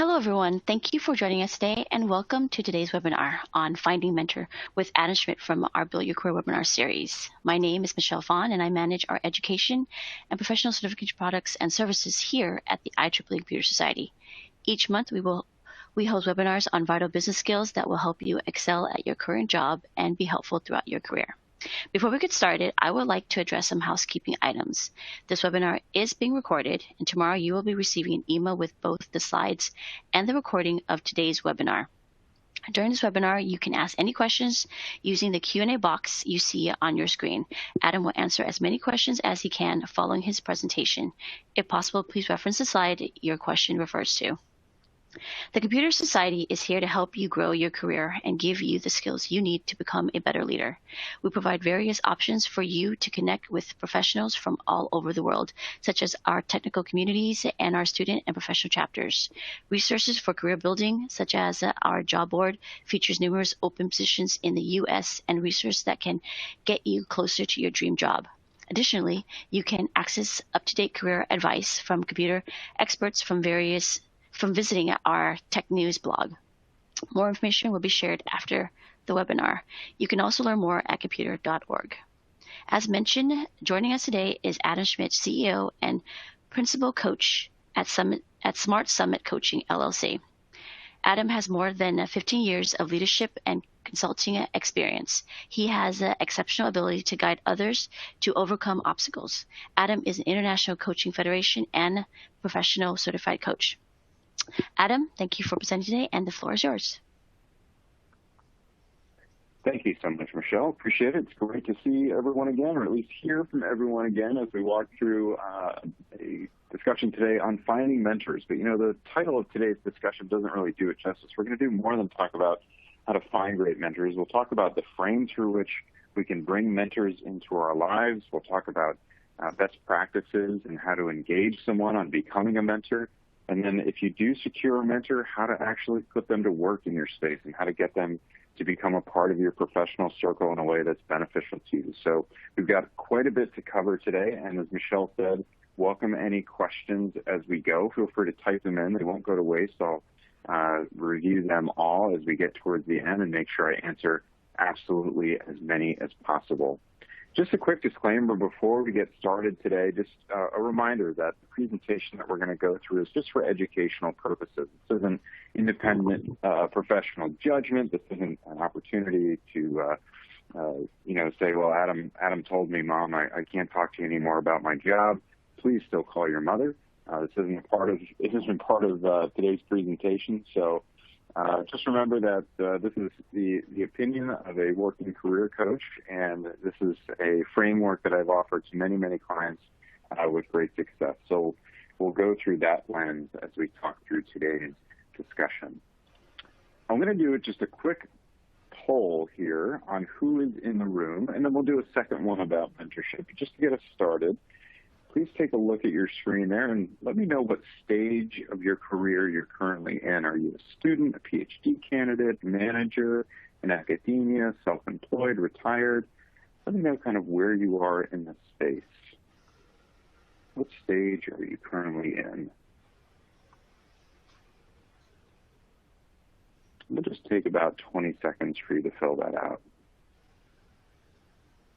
Hello, everyone. Thank you for joining us today, and welcome to today's webinar on Finding Mentor with Adam Schmidt from our Build Your Career webinar series. My name is Michelle Fawn, and I manage our education and professional certification products and services here at the IEEE Computer Society. Each month, we host webinars on vital business skills that will help you excel at your current job and be helpful throughout your career. Before we get started, I would like to address some housekeeping items. This webinar is being recorded, and tomorrow you will be receiving an email with both the slides and the recording of today's webinar. During this webinar, you can ask any questions using the Q&A box you see on your screen. Adam will answer as many questions as he can following his presentation. If possible, please reference the slide your question refers to. The Computer Society is here to help you grow your career and give you the skills you need to become a better leader. We provide various options for you to connect with professionals from all over the world, such as our technical communities and our student and professional chapters. Resources for career building, such as our job board, features numerous open positions in the U.S. and resources that can get you closer to your dream job. Additionally, you can access up-to-date career advice from computer experts from visiting our Tech News blog. More information will be shared after the webinar. You can also learn more at computer.org. As mentioned, joining us today is Adam Schmidt, CEO and Principal Coach at Smart Summit Coaching, LLC. Adam has more than 15 years of leadership and consulting experience. He has an exceptional ability to guide others to overcome obstacles. Adam is an International Coaching Federation and professional certified coach. Adam, thank you for presenting today, and the floor is yours. Thank you so much, Michelle. Appreciate it. It's great to see everyone again, or at least hear from everyone again as we walk through a discussion today on finding mentors. But, the title of today's discussion doesn't really do it justice. We're going to do more than talk about how to find great mentors. We'll talk about the frame through which we can bring mentors into our lives. We'll talk about best practices and how to engage someone on becoming a mentor. And then if you do secure a mentor, how to actually put them to work in your space and how to get them to become a part of your professional circle in a way that's beneficial to you. So we've got quite a bit to cover today. And as Michelle said, welcome any questions as we go. Feel free to type them in. They won't go to waste. I'll review them all as we get towards the end and make sure I answer absolutely as many as possible. Just a quick disclaimer before we get started today, just a reminder that the presentation that we're going to go through is just for educational purposes. This isn't independent professional judgment. This isn't an opportunity to, say, well, Adam told me, Mom, I can't talk to you anymore about my job. Please still call your mother. This isn't part of today's presentation. So just remember that this is the opinion of a working career coach, and this is a framework that I've offered to many, many clients with great success. So we'll go through that lens as we talk through today's discussion. I'm going to do just a quick poll here on who is in the room, and then we'll do a second one about mentorship just to get us started. Please take a look at your screen there and let me know what stage of your career you're currently in. Are you a student, a PhD candidate, manager, in academia, self-employed, retired? Let me know kind of where you are in this space. What stage are you currently in? We'll just take about 20 seconds for you to fill that out.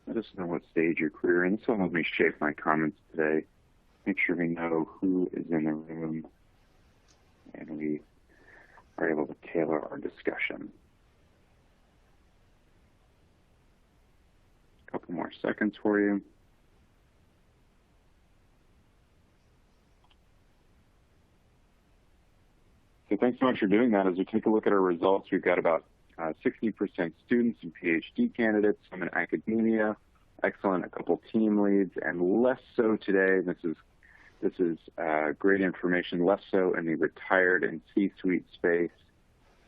Let us know what stage your career in. This will help me shape my comments today. Make sure we know who is in the room and we are able to tailor our discussion. A couple more seconds for you. So thanks so much for doing that. As we take a look at our results, we've got about 60% students and PhD candidates, some in academia, excellent, a couple team leads, and less so today. This is great information, less so in the retired and C-suite space,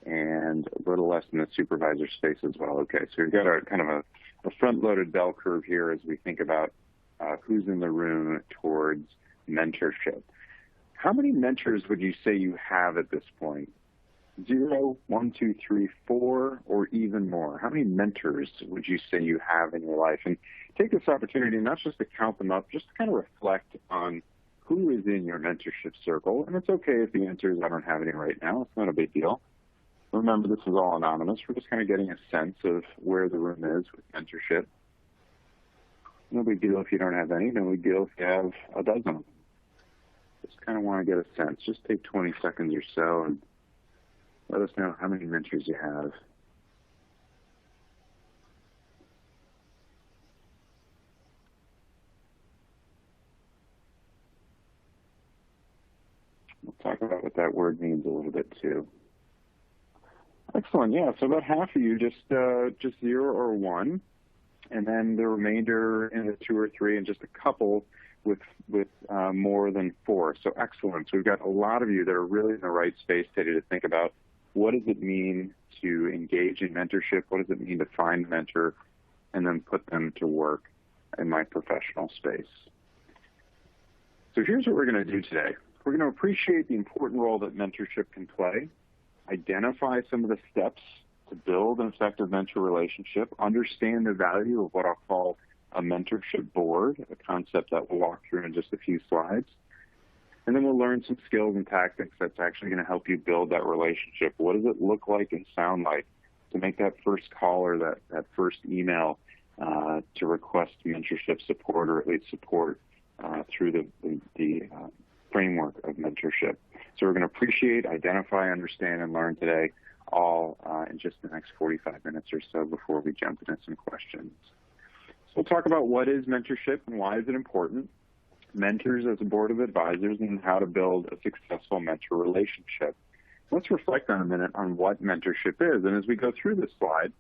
and a little less in the supervisor space as well. Okay, so we've got our kind of a front-loaded bell curve here as we think about who's in the room towards mentorship. How many mentors would you say you have at this point? 0, 1, 2, 3, 4, or even more? How many mentors would you say you have in your life? And take this opportunity not just to count them up, just to kind of reflect on who is in your mentorship circle. And it's okay if the answer is, I don't have any right now. It's not a big deal. Remember, this is all anonymous. We're just kind of getting a sense of where the room is with mentorship. No big deal if you don't have any. No big deal if you have a dozen of them. Just kind of want to get a sense. Just take 20 seconds or so and let us know how many mentors you have. We'll talk about what that word means a little bit too. Excellent. Yeah. So about half of you just 0 or 1, and then the remainder in the 2 or 3, and just a couple with more than 4. So excellent. So we've got a lot of you that are really in the right space today to think about what does it mean to engage in mentorship? What does it mean to find a mentor and then put them to work in my professional space? So here's what we're going to do today. We're going to appreciate the important role that mentorship can play, identify some of the steps to build an effective mentor relationship, understand the value of what I'll call a mentorship board, a concept that we'll walk through in just a few slides. And then we'll learn some skills and tactics that's actually going to help you build that relationship. What does it look like and sound like to make that first call or that first email to request mentorship support, or at least support through the framework of mentorship? So we're going to appreciate, identify, understand, and learn today, all in just the next 45 minutes or so before we jump into some questions. So we'll talk about what is mentorship and why is it important, mentors as a board of advisors, and how to build a successful mentor relationship. Let's reflect on a minute on what mentorship is. And as we go through this slide,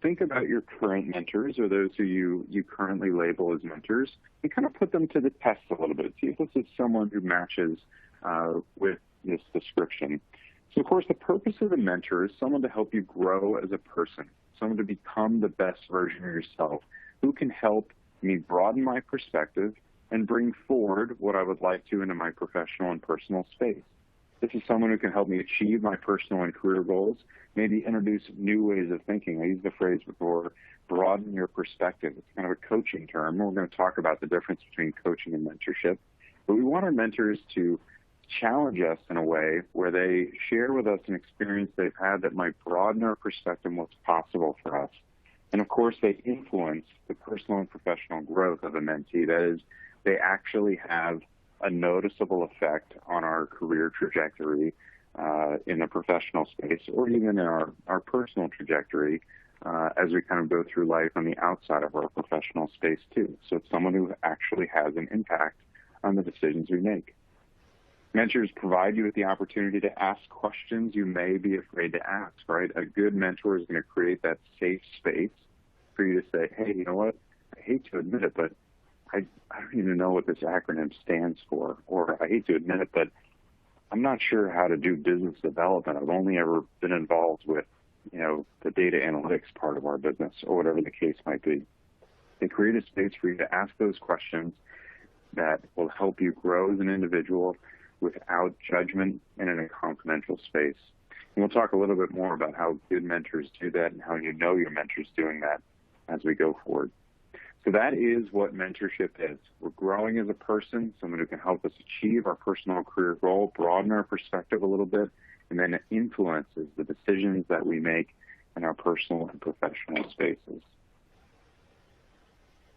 think about your current mentors, or those who you currently label as mentors, and kind of put them to the test a little bit. See if this is someone who matches with this description. So, of course, the purpose of a mentor is someone to help you grow as a person, someone to become the best version of yourself, who can help me broaden my perspective and bring forward what I would like to into my professional and personal space. This is someone who can help me achieve my personal and career goals, maybe introduce new ways of thinking. I used the phrase before, broaden your perspective. It's kind of a coaching term. We're going to talk about the difference between coaching and mentorship. But we want our mentors to challenge us in a way where they share with us an experience they've had that might broaden our perspective on what's possible for us. And of course, they influence the personal and professional growth of a mentee. That is, they actually have a noticeable effect on our career trajectory in the professional space, or even in our personal trajectory as we kind of go through life on the outside of our professional space too. So it's someone who actually has an impact on the decisions we make. Mentors provide you with the opportunity to ask questions you may be afraid to ask, right? A good mentor is going to create that safe space for you to say, hey, you know what? I hate to admit it, but I don't even know what this acronym stands for. Or I hate to admit it, but I'm not sure how to do business development. I've only ever been involved with, the data analytics part of our business, or whatever the case might be. They create a space for you to ask those questions that will help you grow as an individual without judgment and in a confidential space. And we'll talk a little bit more about how good mentors do that and how you know your mentor's doing that as we go forward. So that is what mentorship is. We're growing as a person, someone who can help us achieve our personal career goal, broaden our perspective a little bit, and then it influences the decisions that we make in our personal and professional spaces.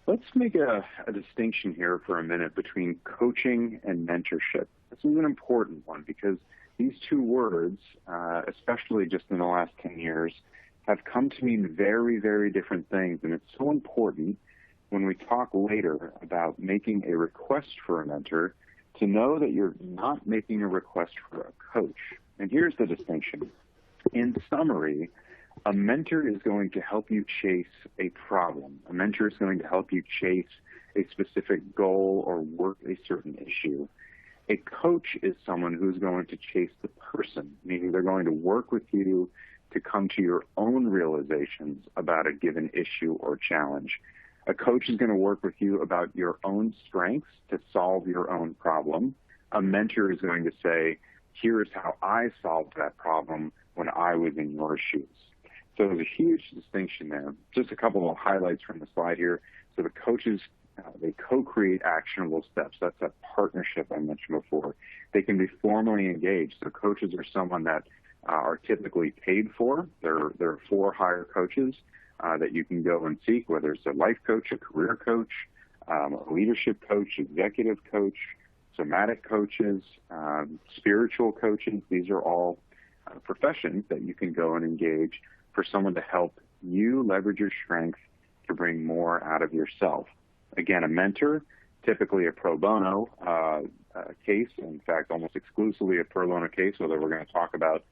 Let's make a distinction here for a minute between coaching and mentorship. This is an important one because these two words, especially just in the last 10 years, have come to mean very, very different things. And it's so important when we talk later about making a request for a mentor to know that you're not making a request for a coach. And here's the distinction. In summary, a mentor is going to help you chase a problem. A mentor is going to help you chase a specific goal or work a certain issue. A coach is someone who's going to chase the person, meaning they're going to work with you to come to your own realizations about a given issue or challenge. A coach is going to work with you about your own strengths to solve your own problem. A mentor is going to say, here's how I solved that problem when I was in your shoes. So there's a huge distinction there. Just a couple of highlights from the slide here. So the coach's They co-create actionable steps. That's that partnership I mentioned before. They can be formally engaged. So coaches are someone that are typically paid for. There are for-hire coaches that you can go and seek, whether it's a life coach, a career coach, a leadership coach, executive coach, somatic coaches, spiritual coaches. These are all professions that you can go and engage for someone to help you leverage your strength to bring more out of yourself. Again, a mentor, typically a pro bono case, in fact, almost exclusively a pro bono case, whether we're going to talk about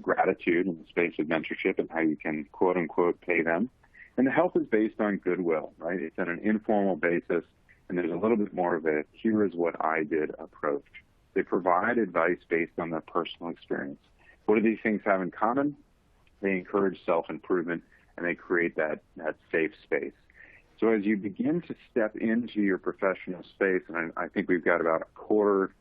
gratitude in the space of mentorship and how you can, quote unquote, pay them. And the help is based on goodwill, right? It's on an informal basis, and there's a little bit more of a here is what I did approach. They provide advice based on their personal experience. What do these things have in common? They encourage self-improvement, and they create that safe space. So as you begin to step into your professional space, and I think we've got about a quarter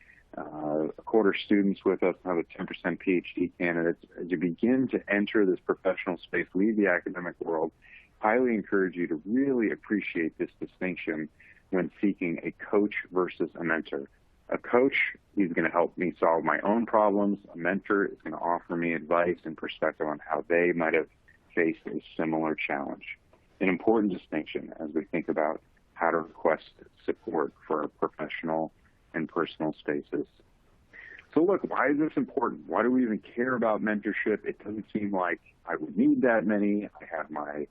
students with us, another 10% PhD candidates, as you begin to enter this professional space, leave the academic world, highly encourage you to really appreciate this distinction when seeking a coach versus a mentor. A coach is going to help me solve my own problems. A mentor is going to offer me advice and perspective on how they might have faced a similar challenge. An important distinction as we think about how to request support for our professional and personal spaces. So look, why is this important? Why do we even care about mentorship? It doesn't seem like I would need that many. I have my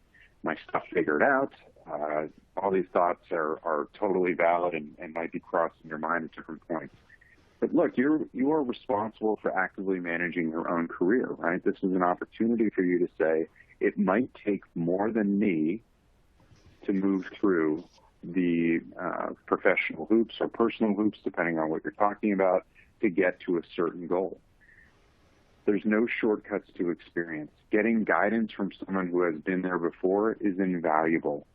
stuff figured out. All these thoughts are totally valid and might be crossing your mind at different points. But look, you are responsible for actively managing your own career, right? This is an opportunity for you to say, it might take more than me to move through the professional hoops or personal hoops, depending on what you're talking about, to get to a certain goal. There's no shortcuts to experience. Getting guidance from someone who has been there before is invaluable.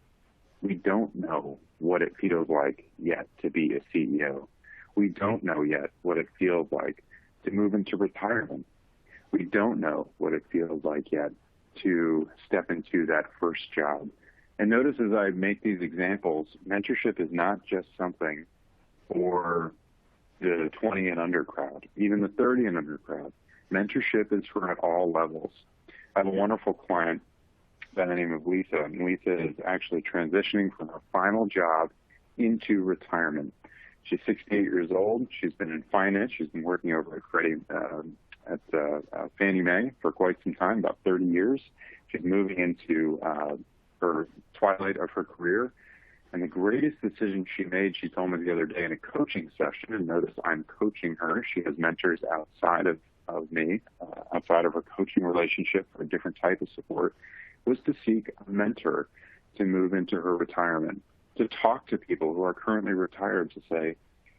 We don't know what it feels like yet to be a CEO. We don't know yet what it feels like to move into retirement. We don't know what it feels like yet to step into that first job. And notice as I make these examples, mentorship is not just something for the 20 and under crowd, even the 30 and under crowd. Mentorship is for at all levels. I have a wonderful client by the name of Lisa, and Lisa is actually transitioning from her final job into retirement. She's 68 years old. She's been in finance. She's been working over at Fannie Mae for quite some time, about 30 years. She's moving into her twilight of her career. And the greatest decision she made, she told me the other day in a coaching session, and notice I'm coaching her. She has mentors outside of me, outside of her coaching relationship for a different type of support, was to seek a mentor to move into her retirement, to talk to people who are currently retired to say,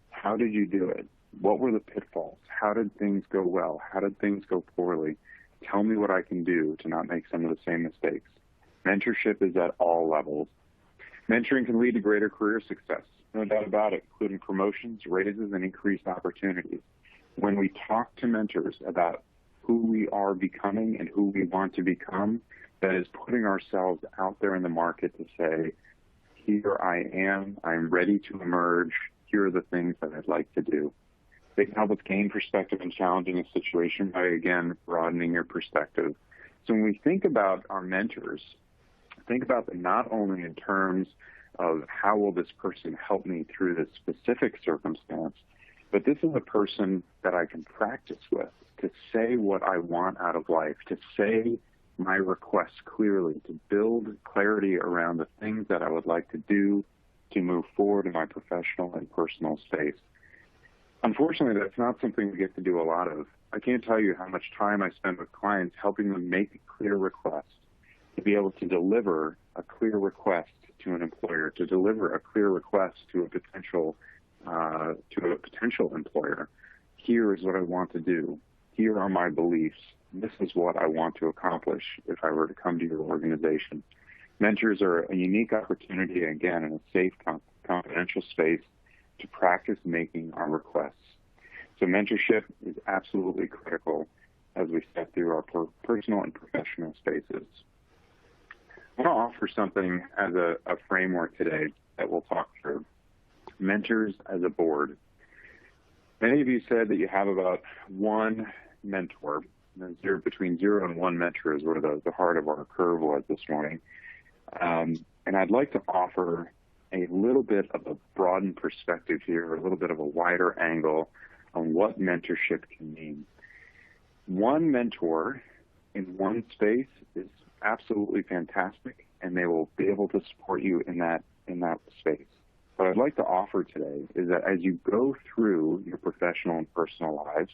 how did you do it? What were the pitfalls? How did things go well? How did things go poorly? Tell me what I can do to not make some of the same mistakes. Mentorship is at all levels. Mentoring can lead to greater career success, no doubt about it, including promotions, raises, and increased opportunities. When we talk to mentors about who we are becoming and who we want to become, that is putting ourselves out there in the market to say, here I am, I'm ready to emerge, here are the things that I'd like to do. They can help us gain perspective in challenging a situation by, again, broadening your perspective. So when we think about our mentors, think about them not only in terms of how will this person help me through this specific circumstance, but this is a person that I can practice with, to say what I want out of life, to say my requests clearly, to build clarity around the things that I would like to do to move forward in my professional and personal space. Unfortunately, that's not something we get to do a lot of. I can't tell you how much time I spend with clients helping them make a clear request, to be able to deliver a clear request to an employer, to deliver a clear request to a potential employer. Here is what I want to do. Here are my beliefs. This is what I want to accomplish if I were to come to your organization. Mentors are a unique opportunity, again, in a safe, confidential space to practice making our requests. So mentorship is absolutely critical as we step through our personal and professional spaces. I want to offer something as a framework today that we'll talk through. Mentors as a board. Many of you said that you have about one mentor. Between 0 and 1 mentor is where the heart of our curve was this morning. And I'd like to offer a little bit of a broadened perspective here, a little bit of a wider angle on what mentorship can mean. One mentor in one space is absolutely fantastic, and they will be able to support you in that space. What I'd like to offer today is that as you go through your professional and personal lives,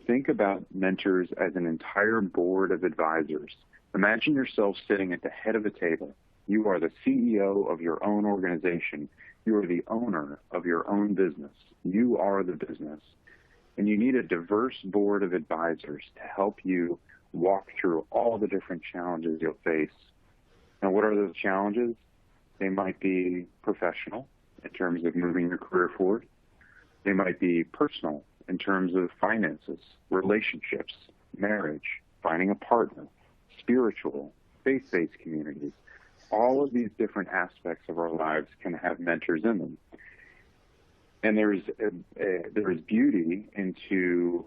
think about mentors as an entire board of advisors. Imagine yourself sitting at the head of a table. You are the CEO of your own organization. You are the owner of your own business. You are the business. And you need a diverse board of advisors to help you walk through all the different challenges you'll face. Now, what are those challenges? They might be professional in terms of moving your career forward. They might be personal in terms of finances, relationships, marriage, finding a partner, spiritual, faith-based communities. All of these different aspects of our lives can have mentors in them. And there is beauty into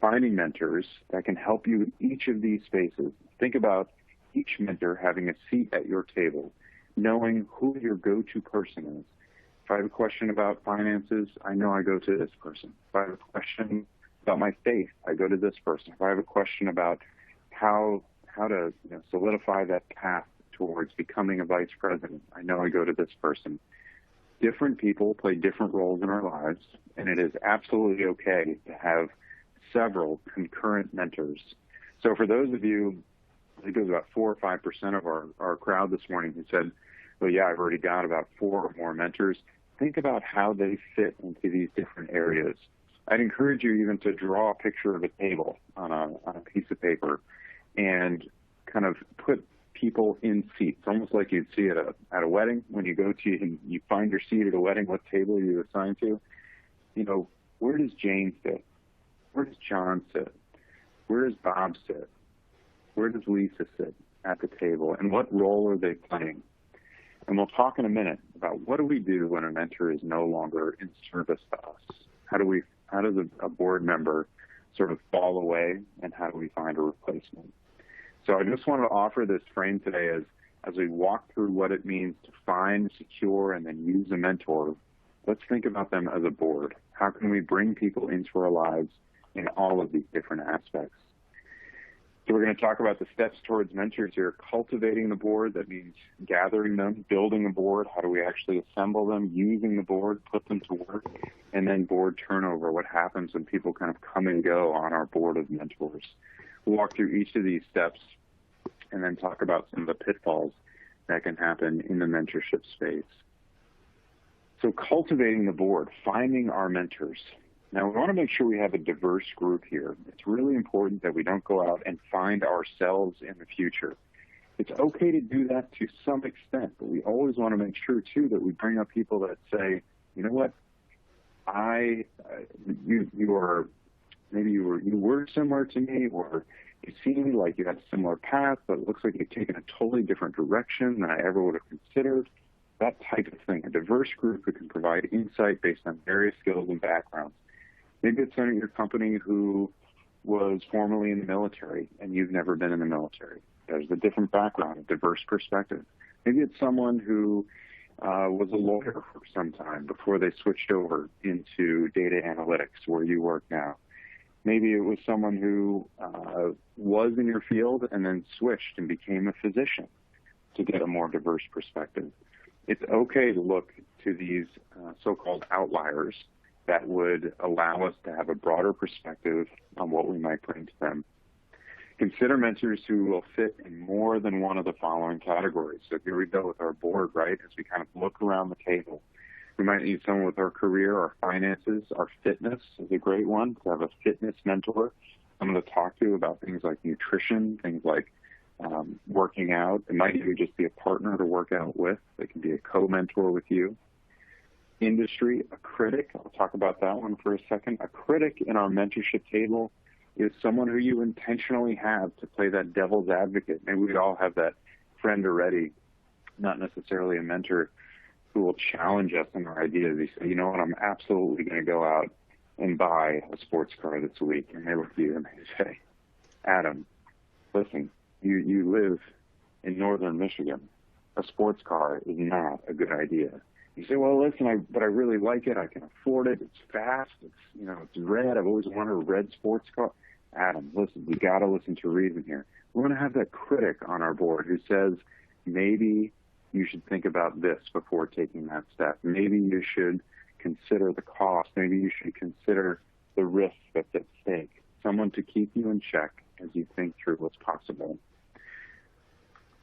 finding mentors that can help you in each of these spaces. Think about each mentor having a seat at your table, knowing who your go-to person is. If I have a question about finances, I know I go to this person. If I have a question about my faith, I go to this person. If I have a question about how to solidify that path towards becoming a vice president, I know I go to this person. Different people play different roles in our lives, and it is absolutely okay to have several concurrent mentors. So for those of you, I think it was about 4 or 5% of our crowd this morning who said, well, yeah, I've already got about 4 or more mentors. Think about how they fit into these different areas. I'd encourage you even to draw a picture of a table on a piece of paper and kind of put people in seats, almost like you'd see at a wedding. When you go to and you find your seat at a wedding, what table are you assigned to? Where does Jane sit? Where does John sit? Where does Bob sit? Where does Lisa sit at the table? And what role are they playing? And we'll talk in a minute about what do we do when a mentor is no longer in service to us? How does a board member sort of fall away, and how do we find a replacement? So I just wanted to offer this frame today as we walk through what it means to find, secure, and then use a mentor. Let's think about them as a board. How can we bring people into our lives in all of these different aspects? So we're going to talk about the steps towards mentors here. Cultivating the board, that means gathering them, building a board. How do we actually assemble them, using the board, put them to work, and then board turnover. What happens when people kind of come and go on our board of mentors? We'll walk through each of these steps and then talk about some of the pitfalls that can happen in the mentorship space. So cultivating the board, finding our mentors. Now, we want to make sure we have a diverse group here. It's really important that we don't go out and find ourselves in the future. It's okay to do that to some extent, but we always want to make sure, too, that we bring up people that say, you know what, you were similar to me, or you seemed like you had a similar path, but it looks like you've taken a totally different direction than I ever would have considered. That type of thing, a diverse group who can provide insight based on various skills and backgrounds. Maybe it's someone in your company who was formerly in the military and you've never been in the military. There's a different background, a diverse perspective. Maybe it's someone who was a lawyer for some time before they switched over into data analytics where you work now. Maybe it was someone who was in your field and then switched and became a physician to get a more diverse perspective. It's okay to look to these so-called outliers that would allow us to have a broader perspective on what we might bring to them. Consider mentors who will fit in more than one of the following categories. So here we go with our board, right? As we kind of look around the table, we might need someone with our career, our finances, our fitness is a great one, to have a fitness mentor, someone to talk to about things like nutrition, things like working out. It might even just be a partner to work out with. They can be a co-mentor with you. Industry, a critic. I'll talk about that one for a second. A critic in our mentorship table is someone who you intentionally have to play that devil's advocate. Maybe we all have that friend already, not necessarily a mentor, who will challenge us in our ideas. They say, you know what, I'm absolutely going to go out and buy a sports car this week. And they look at you and they say, Adam, listen, you live in northern Michigan. A sports car is not a good idea. You say, well, listen, but I really like it. I can afford it. It's fast. It's red. I've always wanted a red sports car. Adam, listen, we got to listen to reason here. We're going to have that critic on our board who says, maybe you should think about this before taking that step. Maybe you should consider the cost. Maybe you should consider the risk that's at stake. Someone to keep you in check as you think through what's possible.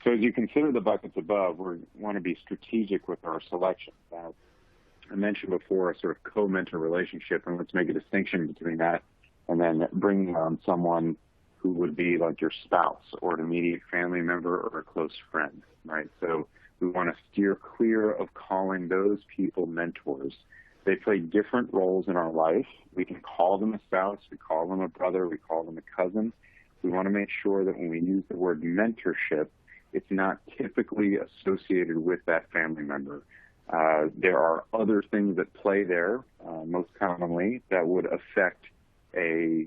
So as you consider the buckets above, we want to be strategic with our selection. I mentioned before a sort of co-mentor relationship, and let's make a distinction between that and then bringing on someone who would be like your spouse or an immediate family member or a close friend, right? So we want to steer clear of calling those people mentors. They play different roles in our life. We can call them a spouse, we call them a brother, we call them a cousin. We want to make sure that when we use the word mentorship, it's not typically associated with that family member. There are other things that play there, most commonly, that would affect a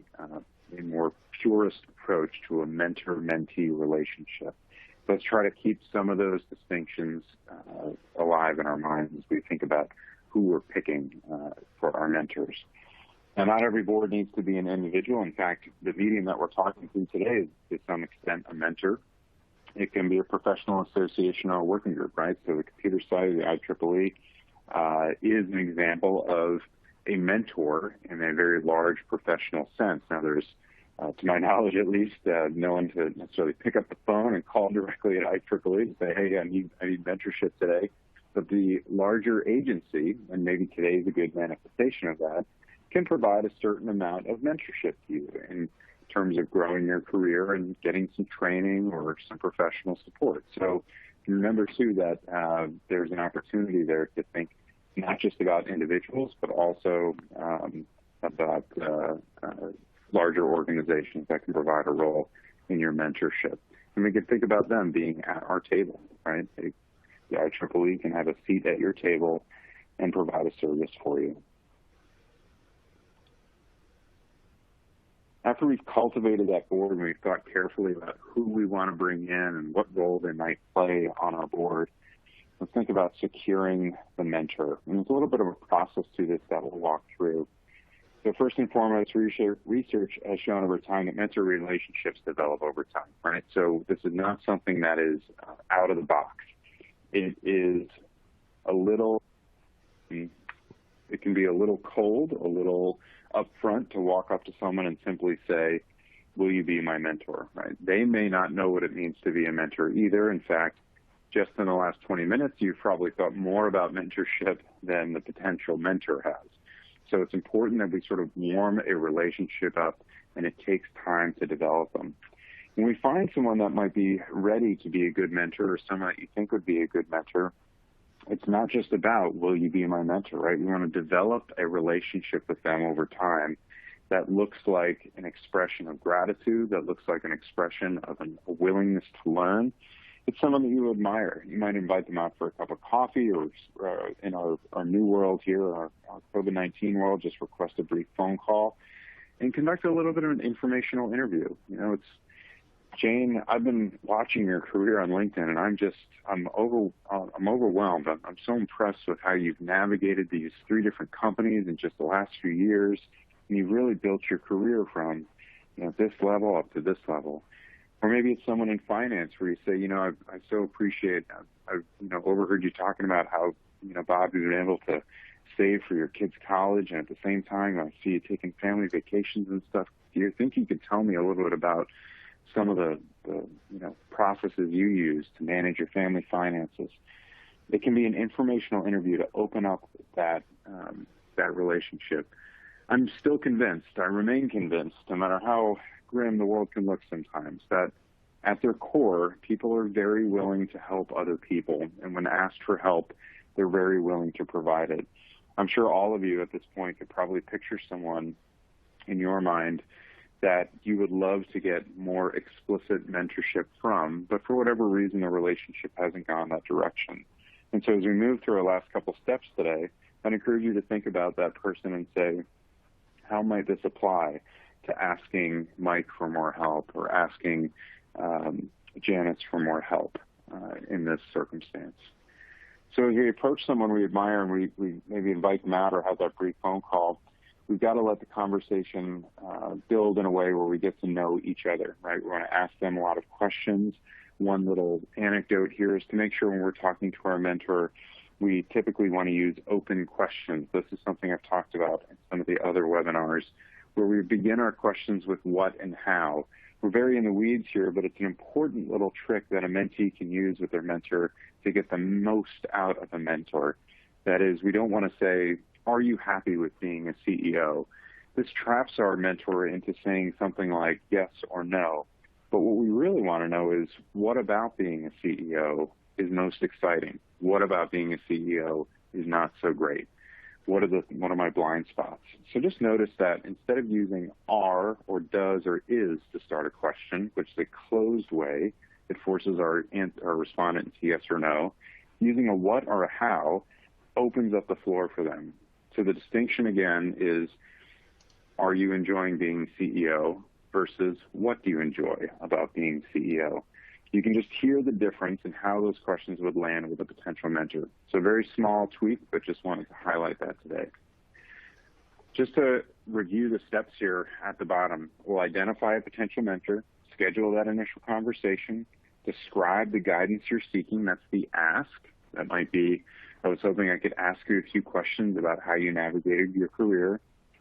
more purist approach to a mentor-mentee relationship. Let's try to keep some of those distinctions alive in our minds as we think about who we're picking for our mentors. Now, not every board needs to be an individual. In fact, the medium that we're talking to today is to some extent a mentor. It can be a professional association or a working group, right? So the computer side of the IEEE is an example of a mentor in a very large professional sense. Now, there's, to my knowledge at least, no one to necessarily pick up the phone and call directly at IEEE to say, hey, I need mentorship today. But the larger agency, and maybe today is a good manifestation of that, can provide a certain amount of mentorship to you in terms of growing your career and getting some training or some professional support. So remember, too, that there's an opportunity there to think not just about individuals, but also about larger organizations that can provide a role in your mentorship. And we can think about them being at our table, right? The IEEE can have a seat at your table and provide a service for you. After we've cultivated that board and we've thought carefully about who we want to bring in and what role they might play on our board, let's think about securing the mentor. And there's a little bit of a process to this that we'll walk through. So first and foremost, research has shown over time that mentor relationships develop over time, right? So this is not something that is out of the box. It is it can be a little cold, a little upfront to walk up to someone and simply say, will you be my mentor, right? They may not know what it means to be a mentor either. In fact, just in the last 20 minutes, you've probably thought more about mentorship than the potential mentor has. So it's important that we sort of warm a relationship up, and it takes time to develop them. When we find someone that might be ready to be a good mentor or someone that you think would be a good mentor, it's not just about, will you be my mentor, right? We want to develop a relationship with them over time that looks like an expression of gratitude, that looks like an expression of a willingness to learn. It's someone that you admire. You might invite them out for a cup of coffee, or in our new world here, our COVID-19 world, just request a brief phone call and conduct a little bit of an informational interview. You know, it's, Jane, I've been watching your career on LinkedIn, and I'm overwhelmed. I'm so impressed with how you've navigated these 3 different companies in just the last few years, and you've really built your career from, this level up to this level. Or maybe it's someone in finance where you say, I so appreciate, I've overheard you talking about how, Bob, you've been able to save for your kids' college, and at the same time, I see you taking family vacations and stuff. Do you think you could tell me a little bit about some of the processes you use to manage your family finances? It can be an informational interview to open up that relationship. I'm still convinced, I remain convinced, no matter how grim the world can look sometimes, that at their core, people are very willing to help other people. And when asked for help, they're very willing to provide it. I'm sure all of you at this point could probably picture someone in your mind that you would love to get more explicit mentorship from, but for whatever reason, the relationship hasn't gone that direction. And so as we move through our last couple steps today, I'd encourage you to think about that person and say, how might this apply to asking Mike for more help or asking Janice for more help in this circumstance? So as we approach someone we admire and we maybe invite them out or have that brief phone call, we've got to let the conversation build in a way where we get to know each other, right? We want to ask them a lot of questions. One little anecdote here is to make sure when we're talking to our mentor, we typically want to use open questions. This is something I've talked about in some of the other webinars, where we begin our questions with what and how. We're very in the weeds here, but it's an important little trick that a mentee can use with their mentor to get the most out of a mentor. That is, we don't want to say, are you happy with being a CEO? This traps our mentor into saying something like yes or no. But what we really want to know is, what about being a CEO is most exciting? What about being a CEO is not so great? What are my blind spots? So just notice that instead of using are or does or is to start a question, which is a closed way, it forces our respondent to yes or no, using a what or a how opens up the floor for them. So the distinction again is, are you enjoying being CEO versus what do you enjoy about being CEO? You can just hear the difference in how those questions would land with a potential mentor. So a very small tweak, but just wanted to highlight that today. Just to review the steps here at the bottom, we'll identify a potential mentor, schedule that initial conversation, describe the guidance you're seeking. That's the ask. That might be, I was hoping I could ask you a few questions about how you navigated your career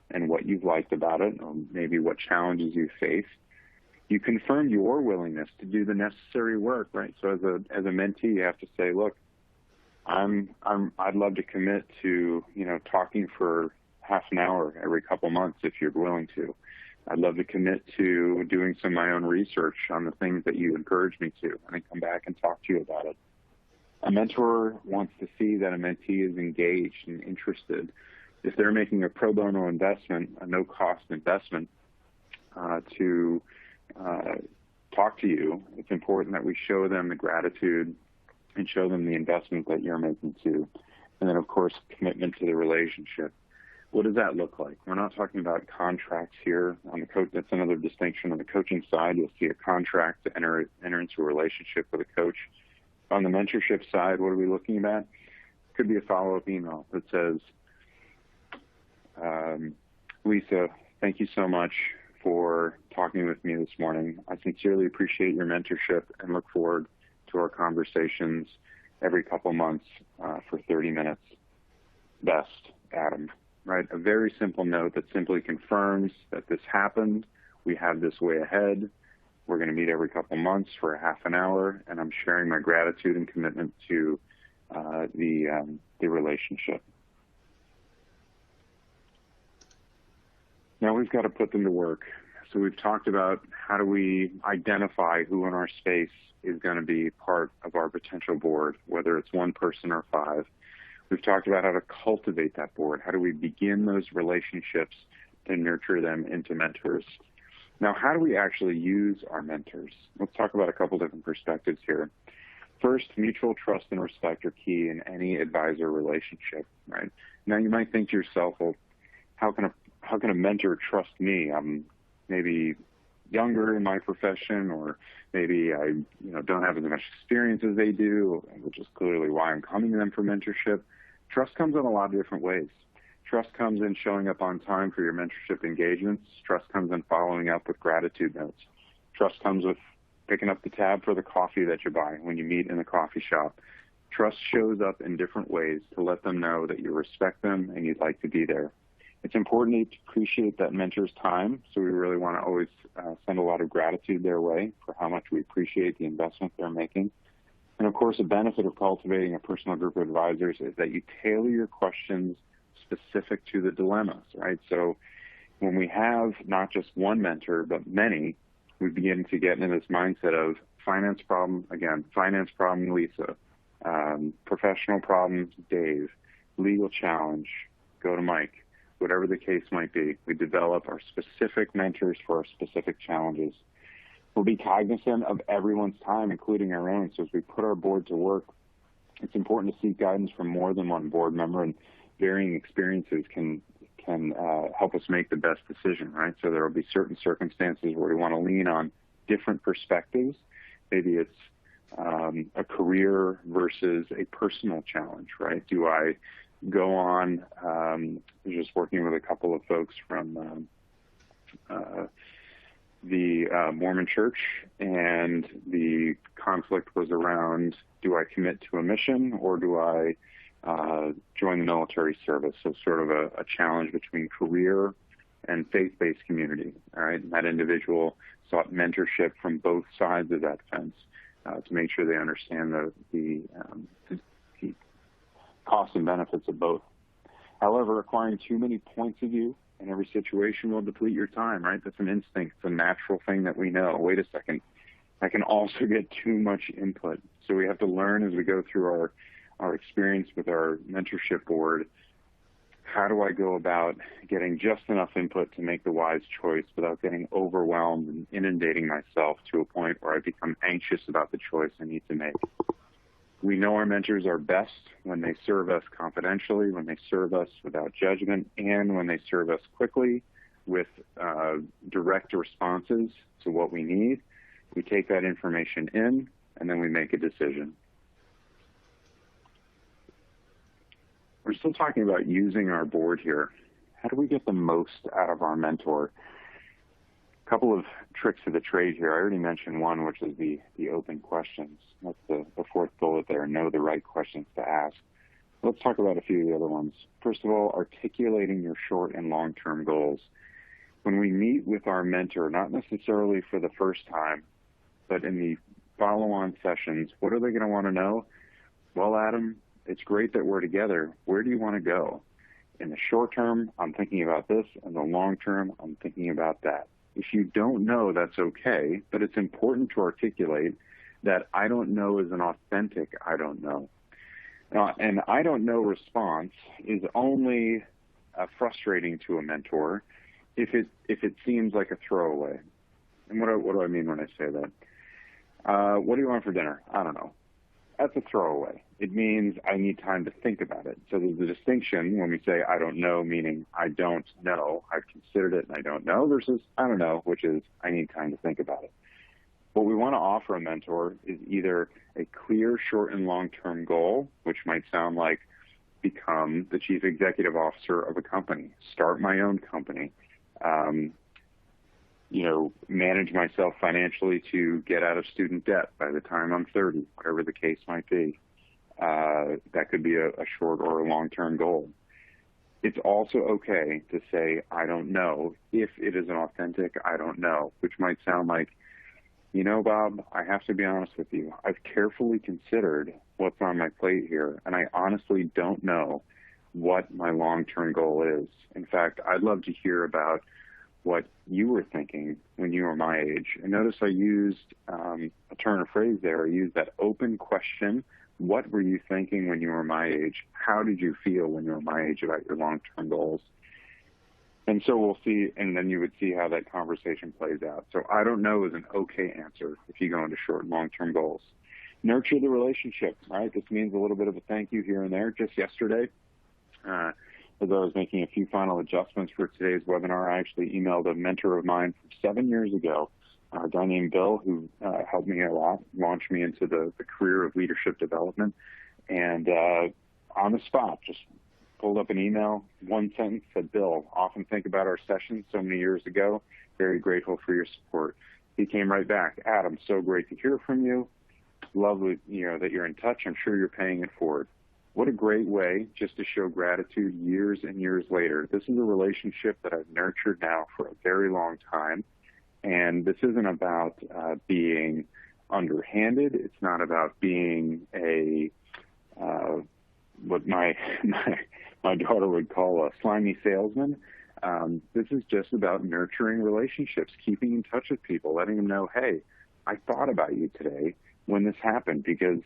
and what you've liked about it, or maybe what challenges you faced. You confirm your willingness to do the necessary work, right? So as a mentee, you have to say, look, I'd love to commit to, talking for half an hour every couple months if you're willing to. I'd love to commit to doing some of my own research on the things that you encourage me to, and then come back and talk to you about it. A mentor wants to see that a mentee is engaged and interested. If they're making a pro bono investment, a no-cost investment to talk to you, it's important that we show them the gratitude and show them the investment that you're making too. And then, of course, commitment to the relationship. What does that look like? We're not talking about contracts here. On the coach, that's another distinction. On the coaching side, you'll see a contract to enter into a relationship with a coach. On the mentorship side, what are we looking at? Could be a follow-up email that says, Lisa, thank you so much for talking with me this morning. I sincerely appreciate your mentorship and look forward to our conversations every couple months for 30 minutes. Best, Adam. Right? A very simple note that simply confirms that this happened. We have this way ahead. We're going to meet every couple months for a half an hour, and I'm sharing my gratitude and commitment to the relationship. Now we've got to put them to work. So we've talked about how do we identify who in our space is going to be part of our potential board, whether it's one person or five. We've talked about how to cultivate that board. How do we begin those relationships to nurture them into mentors? Now, how do we actually use our mentors? Let's talk about a couple different perspectives here. First, mutual trust and respect are key in any advisor relationship, right? Now, you might think to yourself, well, how can a mentor trust me? I'm maybe younger in my profession, or maybe I don't have as much experience as they do, which is clearly why I'm coming to them for mentorship. Trust comes in a lot of different ways. Trust comes in showing up on time for your mentorship engagements. Trust comes in following up with gratitude notes. Trust comes with picking up the tab for the coffee that you buy when you meet in the coffee shop. Trust shows up in different ways to let them know that you respect them and you'd like to be there. It's important to appreciate that mentor's time, so we really want to always send a lot of gratitude their way for how much we appreciate the investment they're making. And of course, a benefit of cultivating a personal group of advisors is that you tailor your questions specific to the dilemmas, right? So when we have not just one mentor, but many, we begin to get into this mindset of finance problem, Lisa, professional problem, Dave, legal challenge, go to Mike, whatever the case might be. We develop our specific mentors for our specific challenges. We'll be cognizant of everyone's time, including our own. So as we put our board to work, It's important to seek guidance from more than one board member, and varying experiences can help us make the best decision, right? So there will be certain circumstances where we want to lean on different perspectives. Maybe it's a career versus a personal challenge, right? Do I go on, just working with a couple of folks from the Mormon Church, and the conflict was around, do I commit to a mission or do I join the military service? So sort of a challenge between career and faith-based community, all right? And that individual sought mentorship from both sides of that fence to make sure they understand the costs and benefits of both. However, acquiring too many points of view in every situation will deplete your time, right? That's an instinct. It's a natural thing that we know. Wait a second. I can also get too much input. So we have to learn as we go through our experience with our mentorship board, how do I go about getting just enough input to make the wise choice without getting overwhelmed and inundating myself to a point where I become anxious about the choice I need to make. We know our mentors are best when they serve us confidentially, when they serve us without judgment, and when they serve us quickly with direct responses to what we need. We take that information in, and then we make a decision. We're still talking about using our board here. How do we get the most out of our mentor? A couple of tricks of the trade here. I already mentioned one, which is the open questions. That's the fourth bullet there, know the right questions to ask. Let's talk about a few of the other ones. First of all, articulating your short and long-term goals. When we meet with our mentor, not necessarily for the first time, but in the follow-on sessions, what are they going to want to know? Well, Adam, it's great that we're together. Where do you want to go? In the short term, I'm thinking about this. In the long term, I'm thinking about that. If you don't know, that's okay, but it's important to articulate that I don't know is an authentic I don't know. An I don't know response is only frustrating to a mentor if it seems like a throwaway. And what do I mean when I say that? What do you want for dinner? I don't know. That's a throwaway. It means I need time to think about it. So there's a distinction when we say I don't know, meaning I don't know, I've considered it and I don't know, versus I don't know, which is I need time to think about it. What we want to offer a mentor is either a clear short and long-term goal, which might sound like become the chief executive officer of a company, start my own company, manage myself financially to get out of student debt by the time I'm 30, whatever the case might be. That could be a short or a long-term goal. It's also okay to say, I don't know, if it is an authentic I don't know, which might sound like, Bob, I have to be honest with you. I've carefully considered what's on my plate here, and I honestly don't know what my long-term goal is. In fact, I'd love to hear about what you were thinking when you were my age. And notice I used a turn of phrase there. I used that open question. What were you thinking when you were my age? How did you feel when you were my age about your long-term goals? And so we'll see, and then you would see how that conversation plays out. So I don't know is an okay answer if you go into short and long-term goals. Nurture the relationship, right? This means a little bit of a thank you here and there. Just yesterday, as I was making a few final adjustments for today's webinar, I actually emailed a mentor of mine from 7 years ago, a guy named Bill, who helped me a lot, launched me into the career of leadership development. And on the spot, just pulled up an email, one sentence, said, Bill, often think about our sessions so many years ago. Very grateful for your support. He came right back. Adam, so great to hear from you. Love that you're in touch. I'm sure you're paying it forward. What a great way just to show gratitude years and years later. This is a relationship that I've nurtured now for a very long time. And this isn't about being underhanded. It's not about being what my daughter would call a slimy salesman. This is just about nurturing relationships, keeping in touch with people, letting them know, hey, I thought about you today when this happened because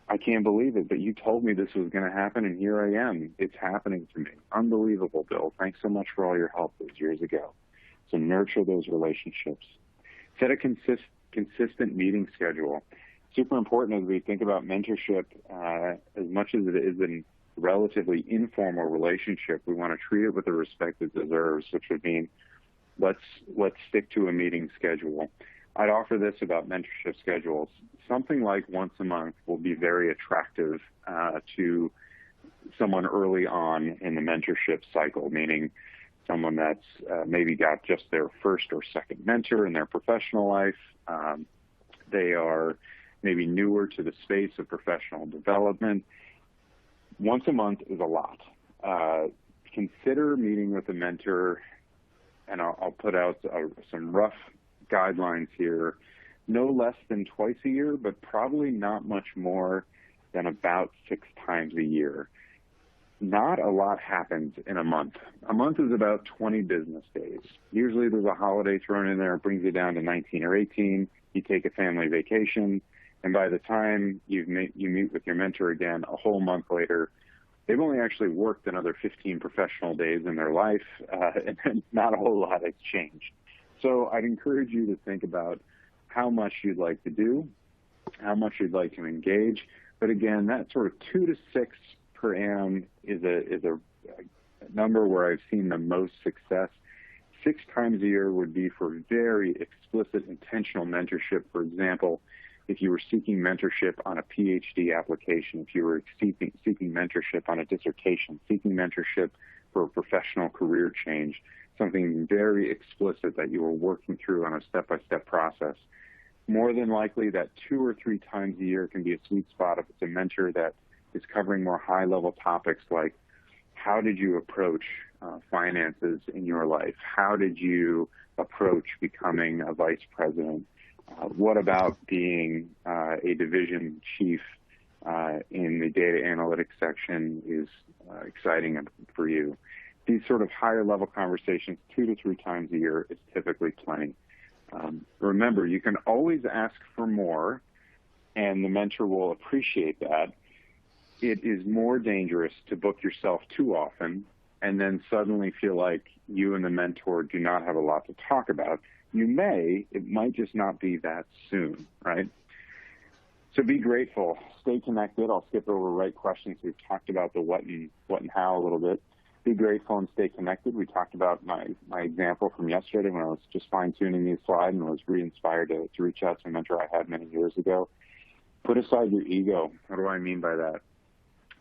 I can't believe it, but you told me this was going to happen, and here I am. It's happening to me. Unbelievable, Bill. Thanks so much for all your help those years ago. So nurture those relationships. Set a consistent meeting schedule. super important as we think about mentorship. As much as it is a relatively informal relationship, we want to treat it with the respect it deserves, which would mean let's stick to a meeting schedule. I'd offer this about mentorship schedules. Something like once a month will be very attractive to someone early on in the mentorship cycle, meaning someone that's maybe got just their first or second mentor in their professional life. They are maybe newer to the space of professional development. Once a month is a lot. Consider meeting with a mentor, and I'll put out some rough guidelines here, no less than twice a year, but probably not much more than about 6 times a year. Not a lot happens in a month. A month is about 20 business days. Usually there's a holiday thrown in there. It brings you down to 19 or 18. You take a family vacation, and by the time you meet with your mentor again a whole month later, they've only actually worked another 15 professional days in their life, and not a whole lot has changed. So I'd encourage you to think about how much you'd like to do, how much you'd like to engage. But again, that sort of 2 to 6 per annum is a number where I've seen the most success. 6 times a year would be for very explicit, intentional mentorship. For example, if you were seeking mentorship on a PhD application, if you were seeking mentorship on a dissertation, seeking mentorship for a professional career change, something very explicit that you were working through on a step-by-step process. More than likely, that 2 or 3 times a year can be a sweet spot if it's a mentor that is covering more high-level topics like how did you approach finances in your life? How did you approach becoming a vice president? What about being a division chief in the data analytics section is exciting for you? These sort of higher level conversations 2 to 3 times a year is typically plenty. Remember, you can always ask for more, and the mentor will appreciate that. It is more dangerous to book yourself too often and then suddenly feel like you and the mentor do not have a lot to talk about. It might just not be that soon, right? So be grateful, stay connected. I'll skip over right questions. We've talked about the what and how a little bit. Be grateful and stay connected. We talked about my example from yesterday when I was just fine-tuning the slide and was re-inspired to reach out to a mentor I had many years ago. Put aside your ego. What do I mean by that?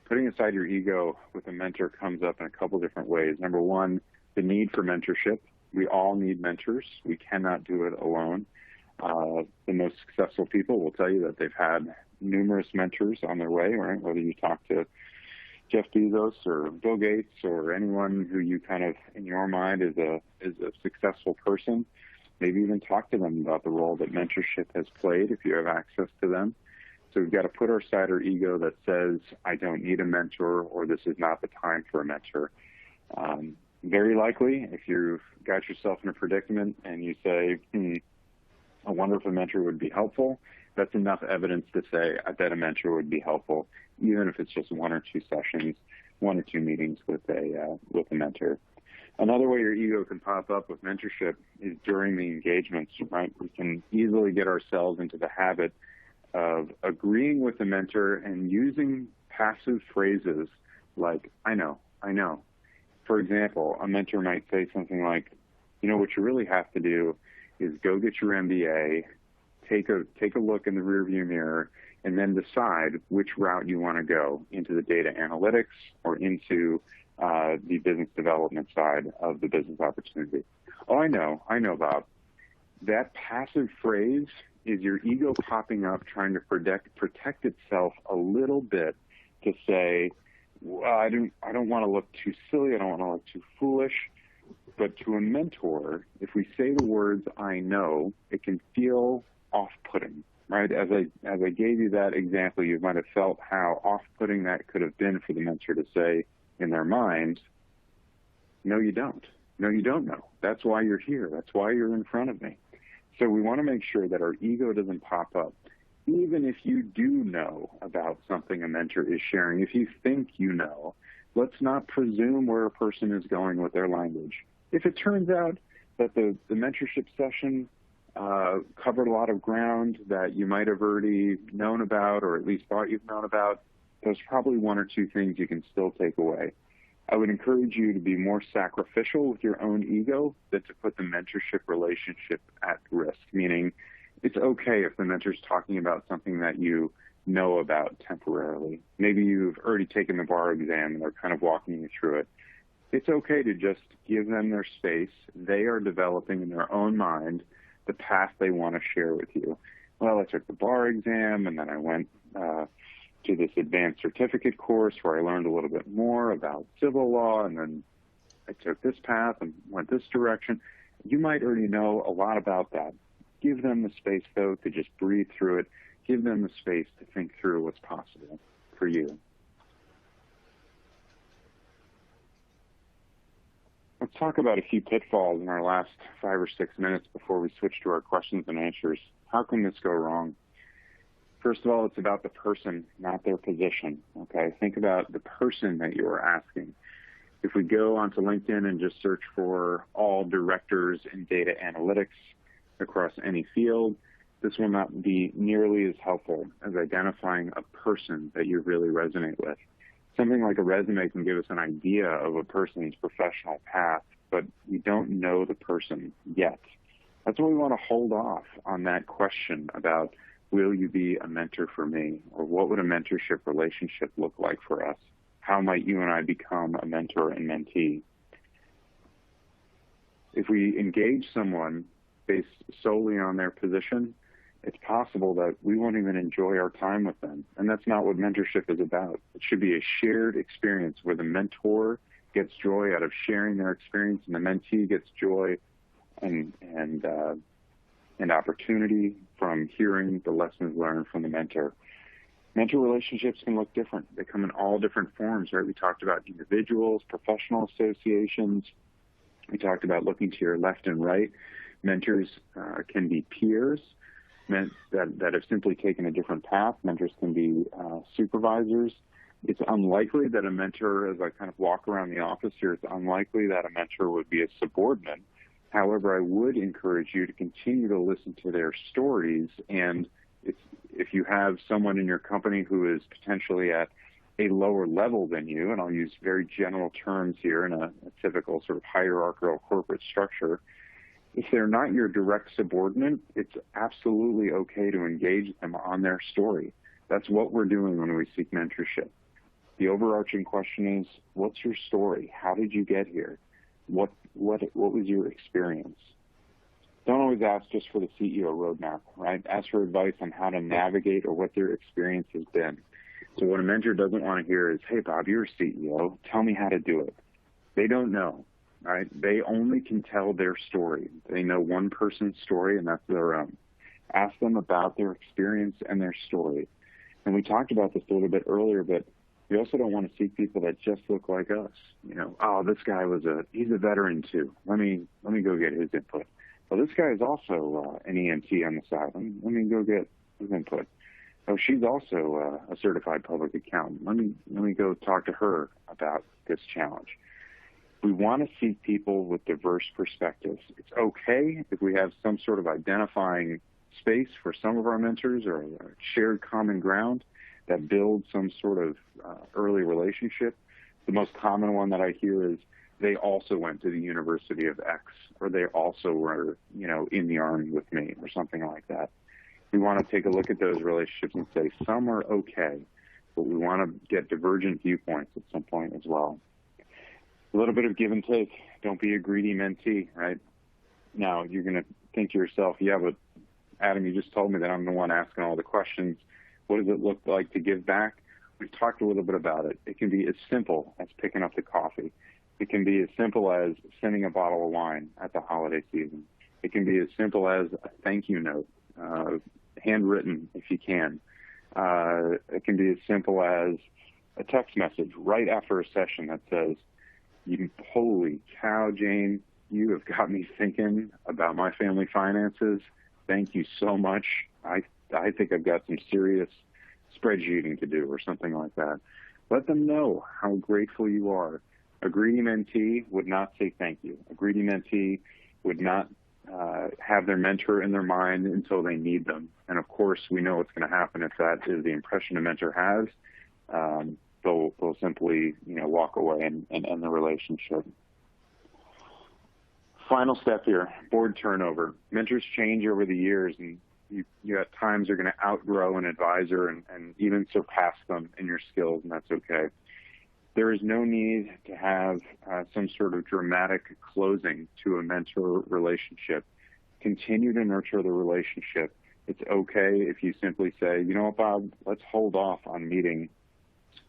Putting aside your ego with a mentor comes up in a couple different ways. Number one, the need for mentorship. We all need mentors. We cannot do it alone. The most successful people will tell you that they've had numerous mentors on their way, right? Whether you talk to Jeff Bezos or Bill Gates or anyone who you kind of, in your mind, is a successful person, maybe even talk to them about the role that mentorship has played if you have access to them. So we've got to put aside our ego that says, I don't need a mentor, or this is not the time for a mentor. Very likely, if you've got yourself in a predicament and you say, I wonder if a mentor would be helpful, that's enough evidence to say, I bet a mentor would be helpful, even if it's just 1 or 2 sessions, 1 or 2 meetings with a mentor. Another way your ego can pop up with mentorship is during the engagements, right? We can easily get ourselves into the habit of agreeing with the mentor and using passive phrases like, I know. For example, a mentor might say something like, what you really have to do is go get your MBA, take a look in the rearview mirror, and then decide which route you want to go, into the data analytics or into the business development side of the business opportunity. Oh, I know, Bob. That passive phrase is your ego popping up, trying to protect itself a little bit to say, well, I don't want to look too silly, I don't want to look too foolish. But to a mentor, if we say the words I know, it can feel off-putting, right? As I gave you that example, you might have felt how off-putting that could have been for the mentor to say in their mind, no, you don't. No, you don't know. That's why you're here. That's why you're in front of me. So we want to make sure that our ego doesn't pop up. Even if you do know about something a mentor is sharing, if you think you know, let's not presume where a person is going with their language. If it turns out that the mentorship session covered a lot of ground that you might have already known about or at least thought you've known about, there's probably one or two things you can still take away. I would encourage you to be more sacrificial with your own ego than to put the mentorship relationship at risk, meaning it's okay if the mentor's talking about something that you know about temporarily. Maybe you've already taken the bar exam and they're kind of walking you through it. It's okay to just give them their space. They are developing in their own mind the path they want to share with you. Well, I took the bar exam and then I went to this advanced certificate course where I learned a little bit more about civil law, and then I took this path and went this direction. You might already know a lot about that. Give them the space, though, to just breathe through it. Give them the space to think through what's possible for you. Let's talk about a few pitfalls in our last 5 or 6 minutes before we switch to our questions and answers. How can this go wrong? First of all, it's about the person, not their position, okay? Think about the person that you are asking. If we go onto LinkedIn and just search for all directors in data analytics across any field, this will not be nearly as helpful as identifying a person that you really resonate with. Something like a resume can give us an idea of a person's professional path, but we don't know the person yet. That's why we want to hold off on that question about, will you be a mentor for me? Or what would a mentorship relationship look like for us? How might you and I become a mentor and mentee? If we engage someone based solely on their position, it's possible that we won't even enjoy our time with them. And that's not what mentorship is about. It should be a shared experience where the mentor gets joy out of sharing their experience and the mentee gets joy and opportunity from hearing the lessons learned from the mentor. Mentor relationships can look different. They come in all different forms, right? We talked about individuals, professional associations. We talked about looking to your left and right. Mentors can be peers that have simply taken a different path. Mentors can be supervisors. It's unlikely that a mentor, as I kind of walk around the office here, it's unlikely that a mentor would be a subordinate. However, I would encourage you to continue to listen to their stories. And if you have someone in your company who is potentially at a lower level than you, and I'll use very general terms here in a typical sort of hierarchical corporate structure, if they're not your direct subordinate, it's absolutely okay to engage them on their story. That's what we're doing when we seek mentorship. The overarching question is, what's your story? How did you get here? What was your experience? Don't always ask just for the CEO roadmap, right? Ask for advice on how to navigate or what their experience has been. So what a mentor doesn't want to hear is, hey, Bob, you're a CEO. Tell me how to do it. They don't know, right? They only can tell their story. They know one person's story, and that's their own. Ask them about their experience and their story. And we talked about this a little bit earlier, but we also don't want to seek people that just look like us. You know, oh, this guy he's a veteran too. Let me go get his input. Well, this guy is also an EMT on the side. Let me go get his input. Oh, she's also a certified public accountant. Let me go talk to her about this challenge. We want to seek people with diverse perspectives. It's okay if we have some sort of identifying space for some of our mentors or a shared common ground that builds some sort of early relationship. The most common one that I hear is they also went to the University of X, or they also were, in the Army with me, or something like that. We want to take a look at those relationships and say some are okay, but we want to get divergent viewpoints at some point as well. A little bit of give and take. Don't be a greedy mentee, right? Now, you're going to think to yourself, yeah, but Adam, you just told me that I'm the one asking all the questions. What does it look like to give back? We've talked a little bit about it. It can be as simple as picking up the coffee. It can be as simple as sending a bottle of wine at the holiday season. It can be as simple as a thank you note, handwritten if you can. It can be as simple as a text message right after a session that says, holy cow, Jane, you have got me thinking about my family finances. Thank you so much. I think I've got some serious spreadsheeting to do or something like that. Let them know how grateful you are. A greedy mentee would not say thank you. A greedy mentee would not have their mentor in their mind until they need them. And of course, we know what's going to happen if that is the impression a mentor has. They'll simply, walk away and end the relationship. Final step here, board turnover. Mentors change over the years, and you at times are going to outgrow an advisor and even surpass them in your skills, and that's okay. There is no need to have some sort of dramatic closing to a mentor relationship. Continue to nurture the relationship. It's okay if you simply say, you know what, Bob, let's hold off on meeting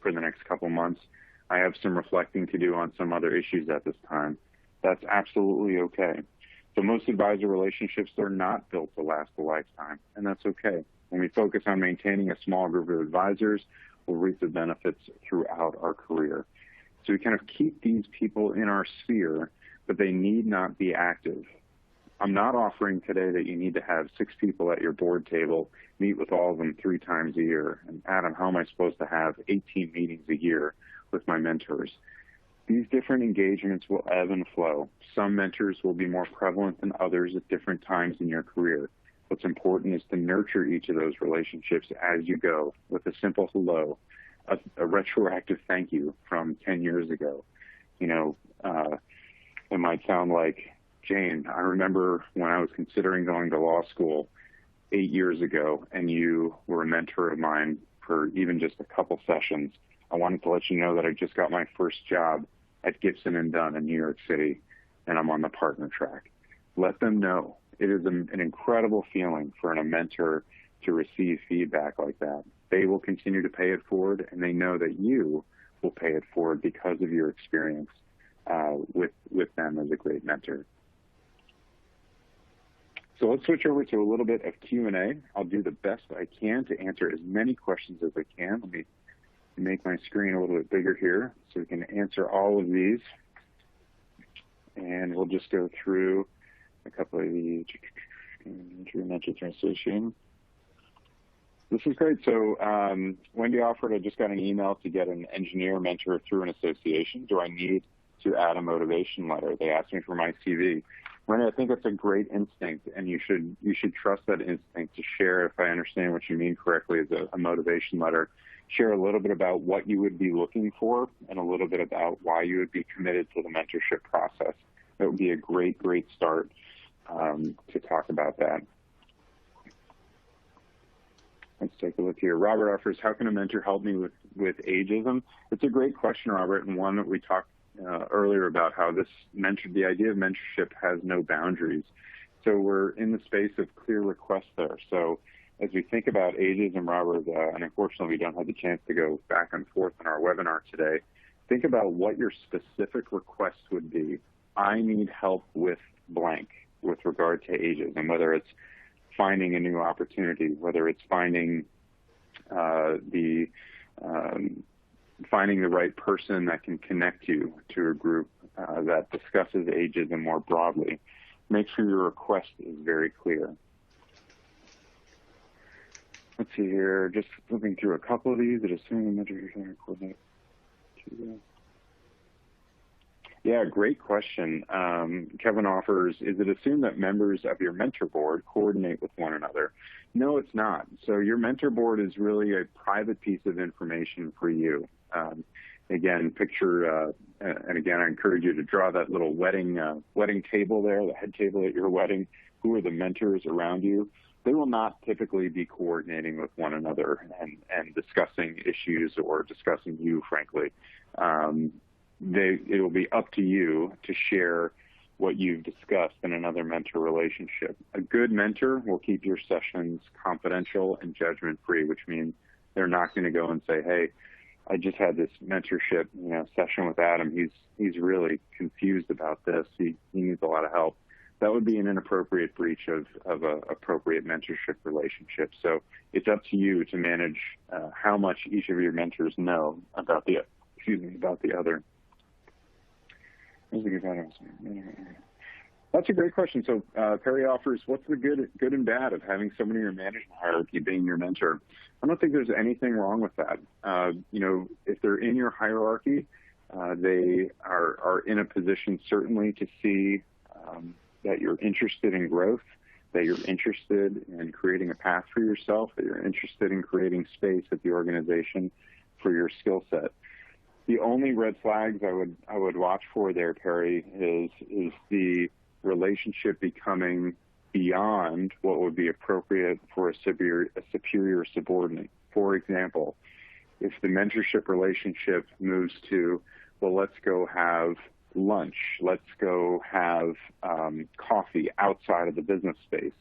for the next couple months. I have some reflecting to do on some other issues at this time. That's absolutely okay. So most advisor relationships are not built to last a lifetime, and that's okay. When we focus on maintaining a small group of advisors, we'll reap the benefits throughout our career. So we kind of keep these people in our sphere, but they need not be active. I'm not offering today that you need to have 6 people at your board table, meet with all of them 3 times a year. And Adam, how am I supposed to have 18 meetings a year with my mentors? These different engagements will ebb and flow. Some mentors will be more prevalent than others at different times in your career. What's important is to nurture each of those relationships as you go with a simple hello, a retroactive thank you from 10 years ago. It might sound like, Jane, I remember when I was considering going to law school 8 years ago, and you were a mentor of mine for even just a couple sessions. I wanted to let you know that I just got my first job at Gibson and Dunn in New York City, and I'm on the partner track. Let them know. It is an incredible feeling for a mentor to receive feedback like that. They will continue to pay it forward, and they know that you will pay it forward because of your experience with them as a great mentor. So let's switch over to a little bit of Q&A. I'll do the best I can to answer as many questions as I can. Let me make my screen a little bit bigger here so we can answer all of these. And we'll just go through a couple of the mentor translation. This is great. So Wendy offered, I just got an email to get an engineer mentor through an association. Do I need to add a motivation letter? They asked me for my CV. Wendy, I think it's a great instinct, and you should trust that instinct to share, if I understand what you mean correctly, as a motivation letter. Share a little bit about what you would be looking for and a little bit about why you would be committed to the mentorship process. That would be a great, great start to talk about that. Let's take a look here. Robert offers, how can a mentor help me with ageism? It's a great question, Robert, and one that we talked earlier about how the idea of mentorship has no boundaries. So we're in the space of clear requests there. So as we think about ageism, Robert, and unfortunately we don't have the chance to go back and forth in our webinar today, think about what your specific request would be. I need help with blank with regard to ageism, whether it's finding a new opportunity, whether it's finding finding the right person that can connect you to a group that discusses ageism more broadly. Make sure your request is very clear. Let's see here, just flipping through a couple of these. Assuming the mentor you're trying to coordinate. Yeah, great question. Kevin offers, is it assumed that members of your mentor board coordinate with one another? No, it's not. So your mentor board is really a private piece of information for you. Again, picture, and again, I encourage you to draw that little wedding table there, the head table at your wedding. Who are the mentors around you? They will not typically be coordinating with one another and discussing issues or discussing you, frankly. It will be up to you to share what you've discussed in another mentor relationship. A good mentor will keep your sessions confidential and judgment-free, which means they're not going to go and say, hey, I just had this mentorship session with Adam. He's really confused about this. He needs a lot of help. That would be an inappropriate breach of an appropriate mentorship relationship. So it's up to you to manage how much each of your mentors know about the other. That's a great question. So Perry offers, what's the good and bad of having somebody in your management hierarchy being your mentor? I don't think there's anything wrong with that. If they're in your hierarchy, they are in a position certainly to see that you're interested in growth, that you're interested in creating a path for yourself, that you're interested in creating space at the organization for your skill set. The only red flags I would watch for there, Perry, is the relationship becoming beyond what would be appropriate for a superior subordinate. For example, if the mentorship relationship moves to, well, let's go have lunch, let's go have coffee outside of the business space,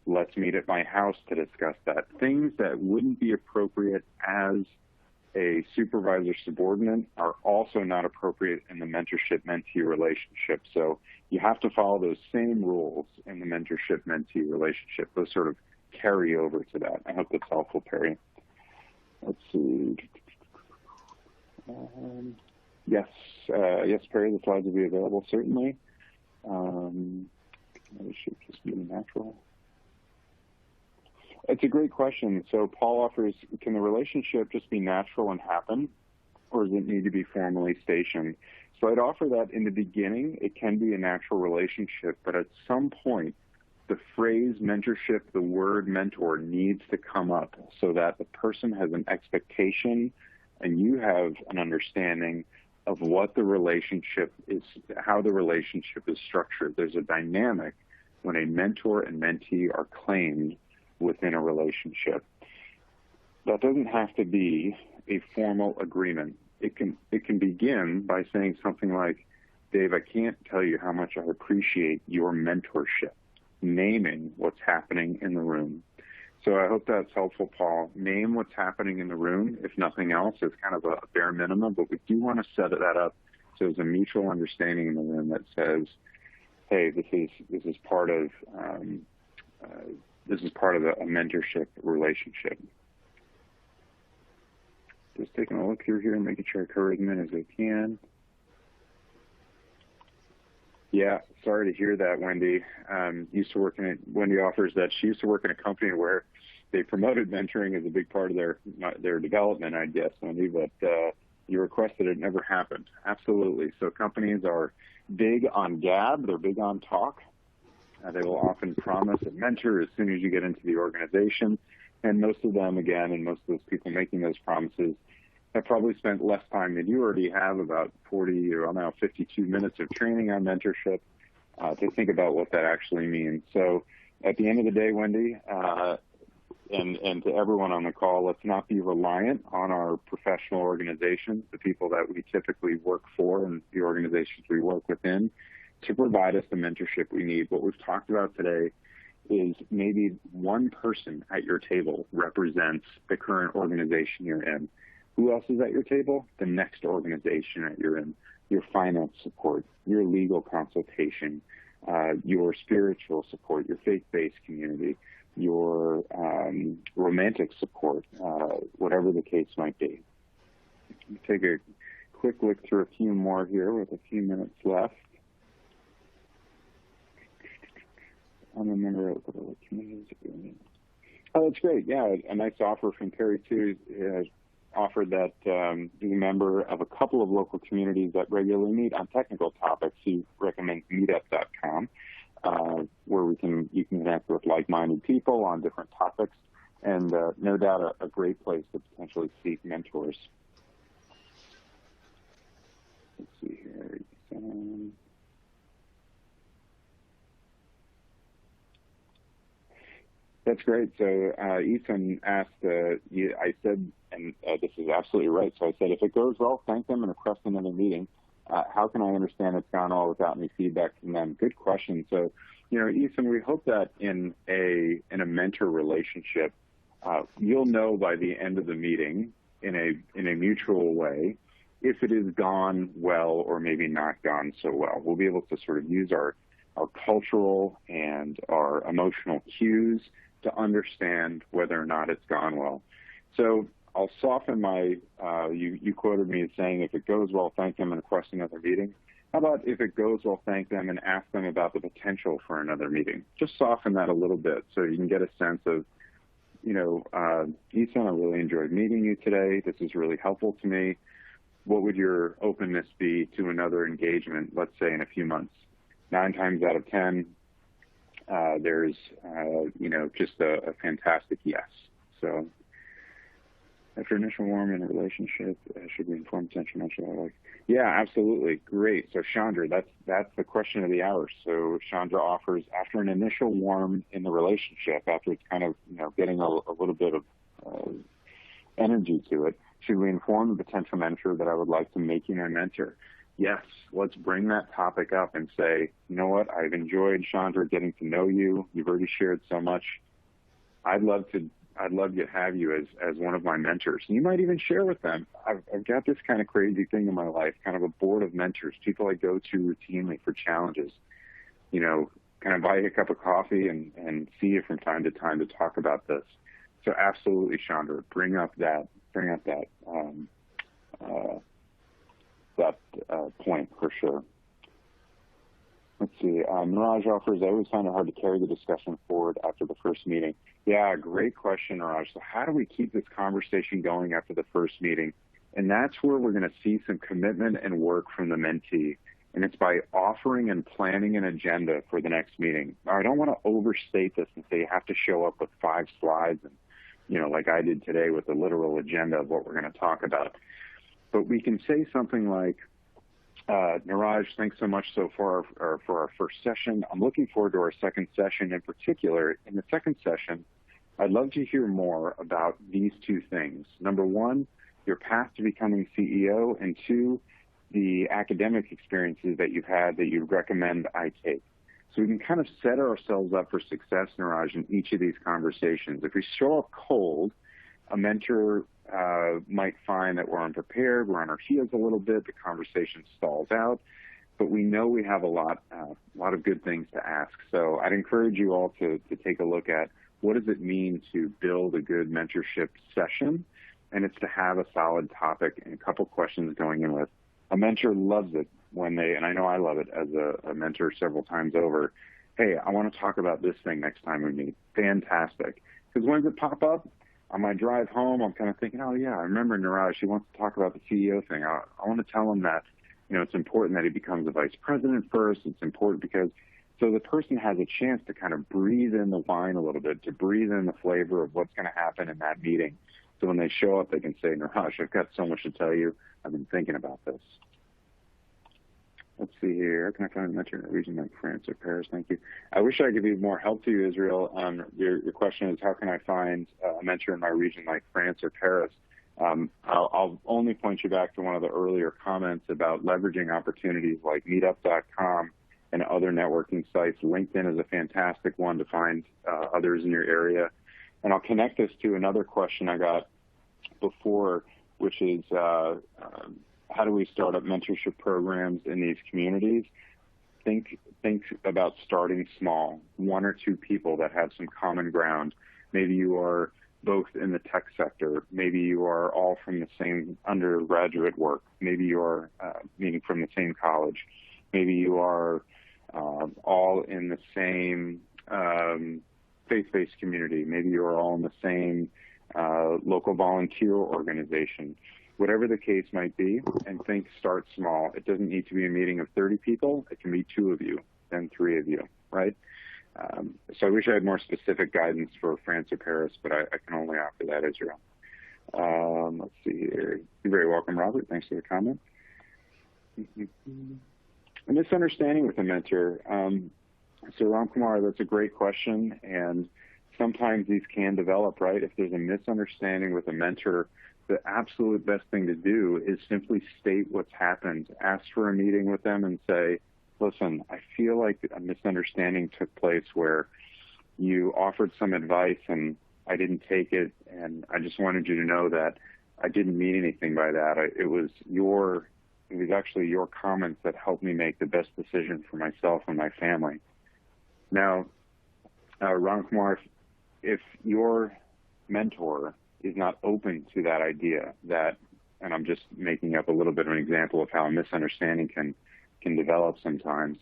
let's meet at my house to discuss that. Things that wouldn't be appropriate as a supervisor subordinate are also not appropriate in the mentorship mentee relationship. So you have to follow those same rules in the mentorship mentee relationship. Those sort of carry over to that. I hope that's helpful, Perry. Let's see. Yes, Perry, the slides will be available, certainly. It should just be natural. It's a great question. So Paul offers, can the relationship just be natural and happen, or does it need to be formally stationed? So I'd offer that in the beginning, it can be a natural relationship, but at some point, the phrase mentorship, the word mentor needs to come up so that the person has an expectation and you have an understanding of what the relationship is, how the relationship is structured. There's a dynamic when a mentor and mentee are claimed within a relationship. That doesn't have to be a formal agreement. It can begin by saying something like, Dave, I can't tell you how much I appreciate your mentorship, naming what's happening in the room. So I hope that's helpful, Paul. Name what's happening in the room, if nothing else. It's kind of a bare minimum, but we do want to set that up so there's a mutual understanding in the room that says, hey, this is part of a mentorship relationship. Just taking a look through here and making sure I cover as many as I can. Yeah, sorry to hear that, Wendy. Wendy offers that she used to work in a company where they promoted mentoring as a big part of their development, I guess, Wendy, but you requested it never happened. Absolutely. So companies are big on gab, they're big on talk. They will often promise a mentor as soon as you get into the organization. And most of them, again, and most of those people making those promises have probably spent less time than you already have, about 40 or now 52 minutes of training on mentorship to think about what that actually means. So at the end of the day, Wendy, and to everyone on the call, let's not be reliant on our professional organizations, the people that we typically work for and the organizations we work within, to provide us the mentorship we need. What we've talked about today is maybe one person at your table represents the current organization you're in. Who else is at your table? The next organization that you're in. Your finance support, your legal consultation, your spiritual support, your faith-based community, your romantic support, whatever the case might be. Take a quick look through a few more here with a few minutes left. I'm a member of the communities. Oh, that's great. Yeah, a nice offer from Perry, too. Offered that he's a member of a couple of local communities that regularly meet on technical topics. He recommends meetup.com, where you can connect with like-minded people on different topics, and no doubt a great place to potentially seek mentors. Let's see here. That's great. So Ethan asked, I said, and this is absolutely right. So I said, if it goes well, thank them and request another meeting. How can I understand it's gone well without any feedback from them? Good question. So, Ethan, we hope that in a mentor relationship, you'll know by the end of the meeting in a mutual way if it has gone well or maybe not gone so well. We'll be able to sort of use our cultural and our emotional cues to understand whether or not it's gone well. So I'll soften my, you quoted me as saying, if it goes well, thank them and request another meeting. How about if it goes well, thank them and ask them about the potential for another meeting? Just soften that a little bit so you can get a sense of, Ethan, I really enjoyed meeting you today. This is really helpful to me. What would your openness be to another engagement, let's say in a few months? 9 times out of 10, there's, just a fantastic yes. So after initial warm in a relationship, should we inform potential mentor? Yeah, absolutely. Great. So Chandra, that's the question of the hour. So Chandra offers, after an initial warm in the relationship, after it's kind of, getting a little bit of energy to it, should we inform the potential mentor that I would like to make you my mentor? Yes, let's bring that topic up and say, you know what, I've enjoyed, Chandra, getting to know you. You've already shared so much. I'd love to have you as one of my mentors. And you might even share with them, I've got this kind of crazy thing in my life, kind of a board of mentors, people I go to routinely for challenges. Can I buy you a cup of coffee and see you from time to time to talk about this? So absolutely, Chandra, bring up that point for sure. Let's see. Niraj offers, I always find it hard to carry the discussion forward after the first meeting. Yeah, great question, Niraj. So how do we keep this conversation going after the first meeting? And that's where we're going to see some commitment and work from the mentee. And it's by offering and planning an agenda for the next meeting. Now, I don't want to overstate this and say you have to show up with 5 slides and, like I did today with a literal agenda of what we're going to talk about. But we can say something like, Niraj, thanks so much so far for our first session. I'm looking forward to our second session. In particular, in the second session, I'd love to hear more about these 2 things. Number 1, your path to becoming CEO, and 2, the academic experiences that you've had that you'd recommend I take. So we can kind of set ourselves up for success, Niraj, in each of these conversations. If we show up cold, a mentor might find that we're unprepared, we're on our heels a little bit, the conversation stalls out, but we know we have a lot of good things to ask. So I'd encourage you all to take a look at what does it mean to build a good mentorship session, and it's to have a solid topic and a couple questions going in with. A mentor loves it when and I know I love it as a mentor several times over, hey, I want to talk about this thing next time we meet. Fantastic. Because when does it pop up? On my drive home, I'm kind of thinking, oh, yeah, I remember Niraj, he wants to talk about the CEO thing. I want to tell him that, it's important that he becomes a vice president first. It's important because so the person has a chance to kind of breathe in the wine a little bit, to breathe in the flavor of what's going to happen in that meeting. So when they show up, they can say, Niraj, I've got so much to tell you. I've been thinking about this. Let's see here. Can I find a mentor in a region like France or Paris? Thank you. I wish I could be more help to you, Israel. Your question is, how can I find a mentor in my region like France or Paris? I'll only point you back to one of the earlier comments about leveraging opportunities like meetup.com and other networking sites. LinkedIn is a fantastic one to find others in your area. And I'll connect this to another question I got before, which is how do we start up mentorship programs in these communities? Think about starting small, 1 or 2 people that have some common ground. Maybe you are both in the tech sector. Maybe you are all from the same undergraduate work. Maybe you are meeting from the same college. Maybe you are all in the same faith-based community. Maybe you are all in the same local volunteer organization. Whatever the case might be, and start small. It doesn't need to be a meeting of 30 people. It can be 2 of you, then 3 of you, right? So I wish I had more specific guidance for France or Paris, but I can only offer that, Israel. Let's see here. You're very welcome, Robert. Thanks for the comment. A misunderstanding with a mentor. So Ramkumar, that's a great question, and sometimes these can develop, right? If there's a misunderstanding with a mentor, the absolute best thing to do is simply state what's happened. Ask for a meeting with them and say, listen, I feel like a misunderstanding took place where you offered some advice and I didn't take it, and I just wanted you to know that I didn't mean anything by that. It was actually your comments that helped me make the best decision for myself and my family. Now, Ron Kumar, if your mentor is not open to that idea, and I'm just making up a little bit of an example of how a misunderstanding can develop sometimes.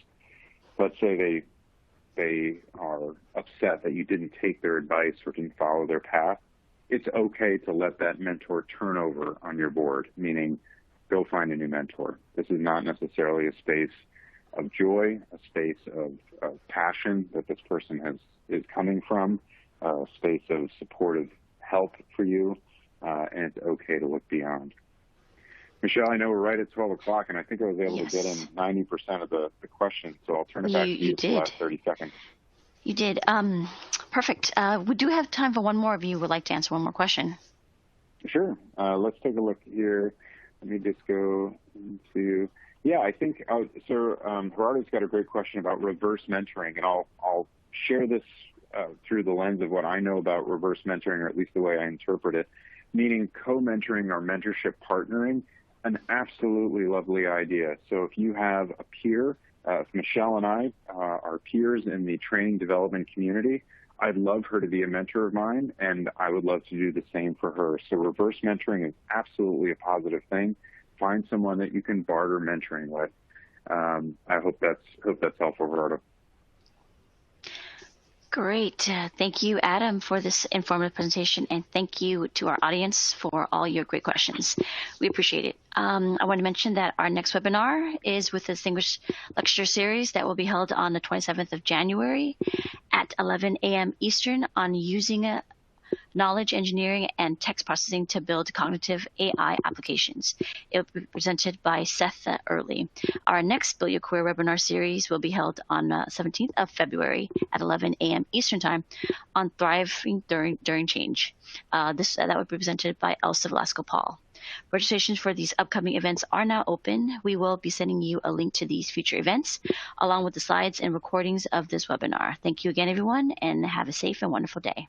Let's say they are upset that you didn't take their advice or didn't follow their path. It's okay to let that mentor turn over on your board, meaning go find a new mentor. This is not necessarily a space of joy, a space of passion that this person is coming from, a space of supportive help for you, and it's okay to look beyond. Michelle, I know we're right at 12 o'clock, and I think I was able to get in 90% of the questions, so I'll turn it back to you for the last 30 seconds. You did. Perfect. We do have time for one more if you would like to answer one more question. Sure. Let's take a look here. Let me just go into, I think, Gerardo's got a great question about reverse mentoring, and I'll share this through the lens of what I know about reverse mentoring, or at least the way I interpret it, meaning co-mentoring or mentorship partnering, an absolutely lovely idea. So if you have a peer, if Michelle and I are peers in the training development community, I'd love her to be a mentor of mine, and I would love to do the same for her. So reverse mentoring is absolutely a positive thing. Find someone that you can barter mentoring with. I hope that's helpful, Gerardo. Great. Thank you, Adam, for this informative presentation, and thank you to our audience for all your great questions. We appreciate it. I want to mention that our next webinar is with the Distinguished Lecture Series that will be held on the 27th of January at 11 a.m. Eastern on using knowledge engineering and text processing to build cognitive AI applications. It will be presented by Seth Early. Our next Build Your Career webinar series will be held on 17th of February at 11 a.m. Eastern Time on Thriving During Change. That will be presented by Elsa Velasco-Paul. Registrations for these upcoming events are now open. We will be sending you a link to these future events, along with the slides and recordings of this webinar. Thank you again, everyone, and have a safe and wonderful day.